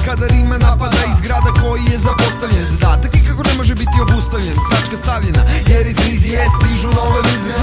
Kada rima napada iz grada koji je zapostavljen. Zadatak i kako ne može biti obustavljen. Tačka stavljena, jer iz vizije stižu nove vizije.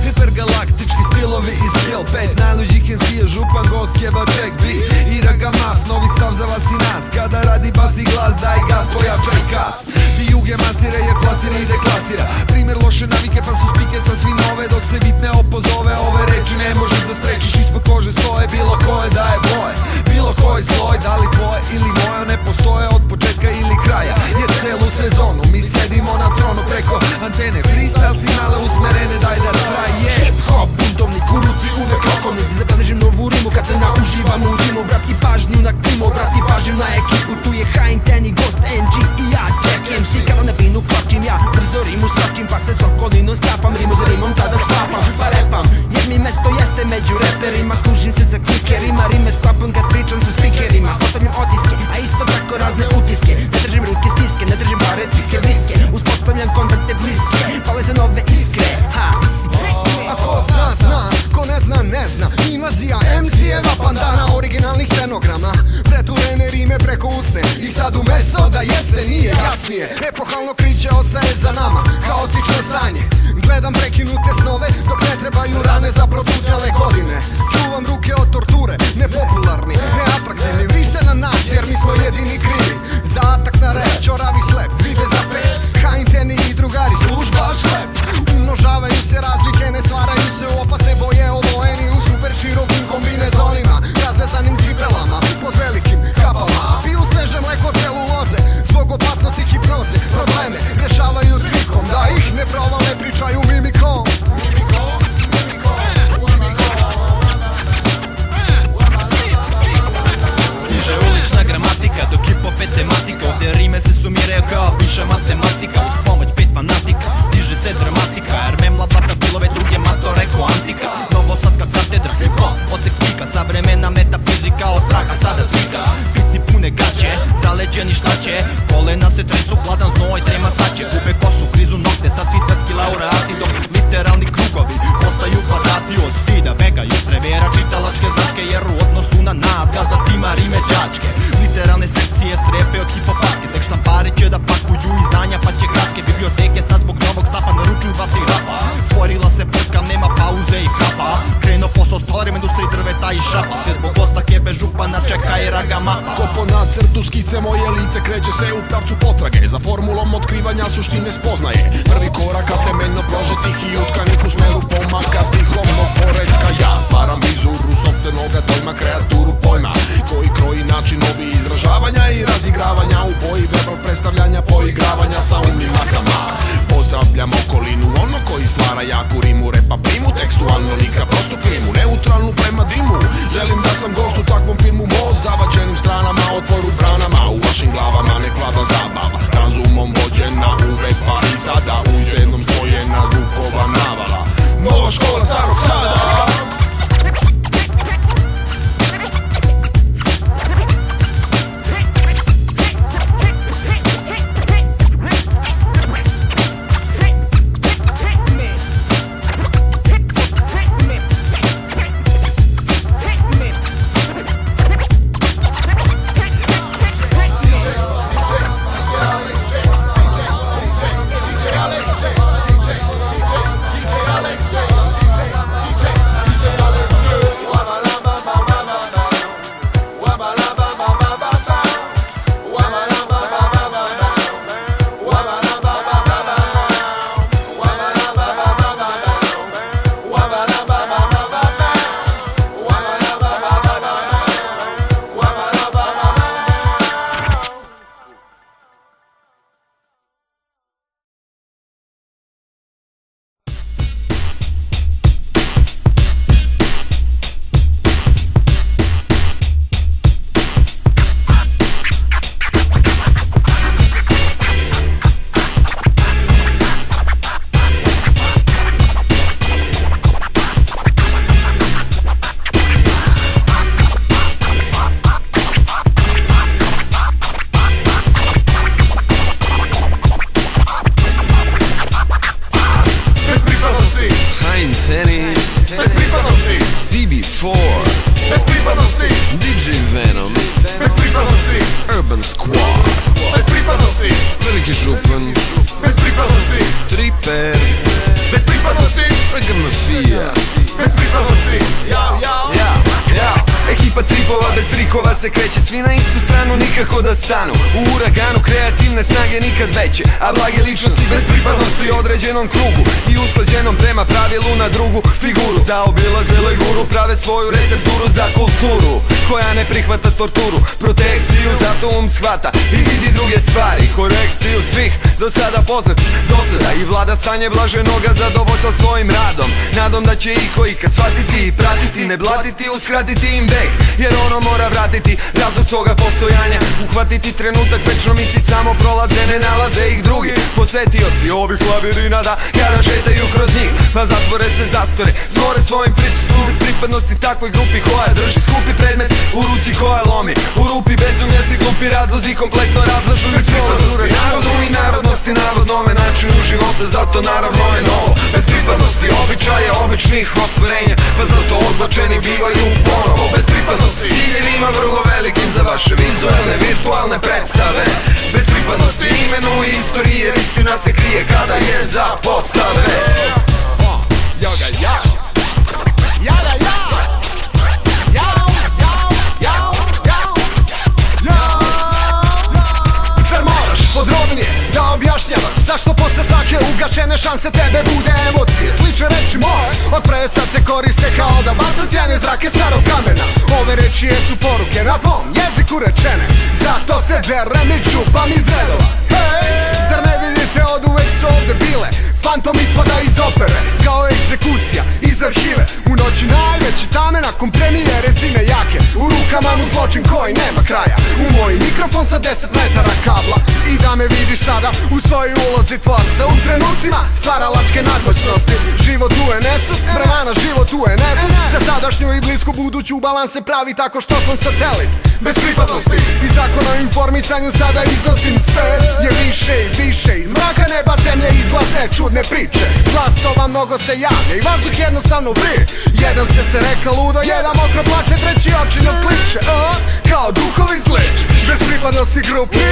Hipergalaktički stilovi iz skill 5 najluđih MC-a, župan, gost, kebab, check, beat i ragamaf. Novi stav za vas i nas, kada radi bas i glas, daj gas, pojačaj kas. Ti juge masira jer klasira i deklasira. Primer loše navike pa su spike sasvim nove. Dok se bit ne opozove, ove reči ne možeš da sprečiš. Ispod kože stoje bilo koje daje boje. Bilo koji sloj, da li tvoje ili moje, ne postoje od početka ili kraja. Jer celu sezonu mi sedimo na tronu preko antene. Freestyle signale usmerene, daj da traje. Hip hop, buntovnik, u ruci uvek rokovnik. Zabeležim novu rimu kad se nauživam u rimu. Brati pažnju na klimu, brati pažnju na ekipu. Tu je H-Inteni, Ghost, NG i ja, Jack MC. Kada na binu klačim ja, brzo rimu svačim. Pa se s okolinom stapam, rimu za rimom tada sklapam. Pa repam, jer mi mesto jeste među reperima. Služim se za klikerima, rime sklapam kad pričam sa spikerima. Ostavljam otiske, a isto tako razne utiske. Ne držim ruke stiske, ne držim pare, cike, bliske. Uspostavljam kontakte bliske, pale se nove iskre. Ha! A ko zna, zna, ko ne zna, ne zna. Invazija MC-eva bandana originalnih scenograma. Preturene rime preko usne. I sad umesto da jeste nije jasnije. Epohalno kriće ostaje za nama, haotično stanje. Gledam prekinute snove dok ne trebaju rane za protutnjale godine. Čuvam ruke od torture, nepopularni, neatraktivni. Vrište na nas jer mi smo jedini krivi. Za atak na rep, čoravi slep, vide za pet. H-Inteni i drugari, služba šlep. Umnožavaju se razlike, ne stvaraju se u opasne boje. Ovojeni u super širokim kombinezonima, razvezanim cipelama, pod velikim kapama. Piju sveže mleko celuloze, zbog opasnosti hipnoze. Probleme rešavaju trikom, da ih ne provale, pričaju mimikom. Stiže ulična gramatika, dok hip-hop je tematika. Ovdje rime se sumiraju kao viša matematika. Uz pomoć 5 fanatika, diže se dramatika. Jer memla blata stilove druge matore ko antika. Novosadska katedra, hip-hop, odsek spika. Savremena metafizika, od straha sada cvika. Pici pune gaće, zaleđeni štaće. Kolena se tresu, hladan znoj, trema saće. Gube kosu, krizu nokte, sad svi svetski laureati. Dok literalni krugovi postaju kvadrati. Od stida begaju strevera, čitalačke značke. Jer u odnosu na nas gazacima rime đačke. Literalne sekcije strepe od hipopatske. Tek štampari će da pakuju izdanja, pa će gradske biblioteke sad zbog novog stapa naručuju 2-3 rapa. Stvorila se prka, nema pauze i krapa. Krenuo posao stolarima, industriji drveta i šapa. Sve zbog gosta kebe župana čeka i raga mapa. Ko po nacrtu skice moje lice kreće se u pravcu potrage. Za formulom otkrivanja suštine spoznaje. Prvi korak ka temeljno prožitih i utkanih u smeru pomaka stihovnog poredka. Ja stvaram vizuru sopstvenoga dojma, kreaturu pojma koji kroji način ovi izražavanja i razigravanja. U boji verbal predstavljanja, poigravanja sa umnim masama. Pozdravljam okolinu, ono koji stvara jaku rimu. Repa primu, tekstualno lika prostu klimu, neutralnu prema dimu. Želim da sam gost u takvom filmu, most zavađenim stranama, otvoru branama. U vašim glavama nek vlada zabava, razumom vođena uvek pa i sada. U jednom spojena zvukova navala, nova škola starog sada. bez pripadnosti, DJ Venom, bez pripadnosti, Urban Squad, bez pripadnosti, Veliki župan, bez pripadnosti, Triper, bez pripadnosti, Rega Mafija, bez pripadnosti. Ekipa tripova bez trikova se kreće, svi na istu stranu, nikako da stanu. U uraganu kreativne snage nikad veće, a blage ličnosti bez pripadnosti određenom krugu i usklađenom prema pravilu na drugu figuru. Zaobilaze leguru, prave svoju recepturu za kulturu koja ne prihvata torturu, protekciju, zato shvata i vidi druge stvari, korekciju svih do sada poznatih dosada i vlada stanje blaženoga zadovoljstva svojim radom, nadom da će iko ikad shvatiti i pratiti, ne blatiti, uskratiti im dek, jer ono mora vratiti razlog svoga postojanja, uhvatiti trenutak, večno misli samo prolaze, ne nalaze ih drugi posetioci ovih labirinata kada šetaju kroz njih, pa zatvore sve zastore, smore svojim prisustvom bez pripadnosti takvoj grupi koja drži skupi predmet u ruci koja lomi, u rupi bezumlja si glupi razlozi kompletno razlažu iz pripadnosti narodu i narodnosti, navodnome načinu života, zato naravno je novo bez pripadnosti običaja, običnih ostvarenja, pa zato odbačeni bivaju ponovo bez pripadnosti, ciljevima vrlo velikim za vaše vizualne, virtualne predstave bez pripadnosti imenu i istorije, jer istina se krije kada je zapostave. Yoga, ja. Jada, ja. Zar moraš podrobnije da objašnjavaš zašto posle svake ugašene šanse tebe bude emocije? Slične reči moje od pre sad se koriste kao da baca sjajne zrake starog kamena. Ove reči jesu poruke na tvom jeziku rečene, zato se derem i čupam iz redova. Hej, zar ne vidite od uvek su ovde bile fantom ispada iz opere, kao egzekucija iz arhive. U noći najveći tame nakon premijere zime jake, u rukama mu zločin koji nema kraja, u moj mikrofon sa 10 metara kabla i da me vidiš sada u svojoj ulozi tvorca, u trenucima stvaralačke nadmoćnosti. Život u NS-u, vremena život u NF-u, za sadašnju i blisku buduću balans se pravi tako što sam satelit bez pripadnosti i zakon o informisanju sada iznosim sve je više i više, iz mraka neba zemlje izlaze čudne priče, glasova mnogo se javlja i vazduh jednostavno vrije. Jedan srce reka ludo, jedan mokro plače, treći očino kliče, kao duhovi zleč bez pripadnosti grupi,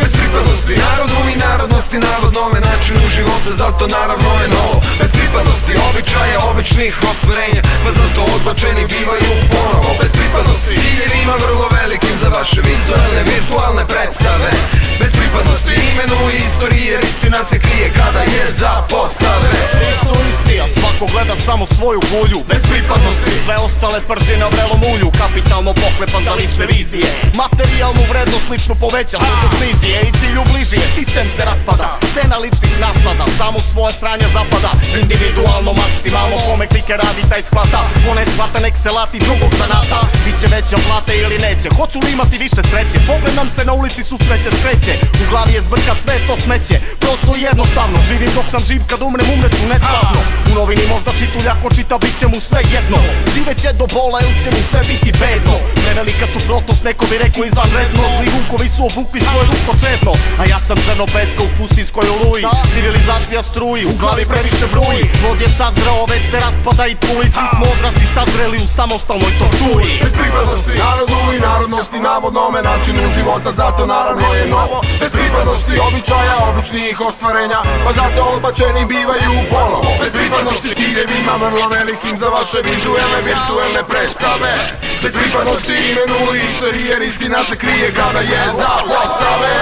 bez pripadnosti narodu i narodnosti, navodnome načinu života, zato naravno je novo bez pripadnosti običaja, običnih ostvarenja, pa zato odbačeni bivaju ponovo bez pripadnosti ciljevima vrlo velikim za vaše vizualne, virtualne predstave bez pripadnosti imenu i istorije, jer istina se krije kada je zapostave. Svi su isti, a svako gleda samo svoju kulju bez pripadnosti, sve ostale prži na vrelom ulju, kapitalno poklepan za lične vizije, materijalnu vrednost lično poveća, tuđe snizije i cilju bližije, sistem se raspada, cena ličnih naslada, samo svoje sranje zapada, individualno maksimalno, kome klike radi taj shvata, ko ne shvata nek se lati drugog zanata, biće veća plate ili neće, hoću li imati više sreće, pogled nam se na ulici susreće skreće, u glavi je zbrka sve to smeće, prosto i jednostavno, živim dok sam živ, kad umrem umreću neslavno, u novini možda čitulja ko čita bit će mu sve jedno, živeće do bola ili će mu sve biti bedno, prevelika suprotnost, neko bi rekao izvanredno, zli vukovi su obukli svoje ruko čedno, a ja sam zrno peska u pustinskoj oluji, civilizacija struji, u glavi previše bruji, vod je sazreo, već se raspada i tuli, svi smo odrasli sazreli u samostalnoj torturi. bez pripadnosti narodu i narodnosti, navodnome načinu života, zato naravno je novo bez pripadnosti običaja, običnih ostvarenja, pa zato odbačeni bivaju ponovo bez pripadnosti ciljevima vrlo velikim za vaše vizualne, virtualne predstave bez pripadnosti imenu i istorije, jer istina se krije kada je zapostave.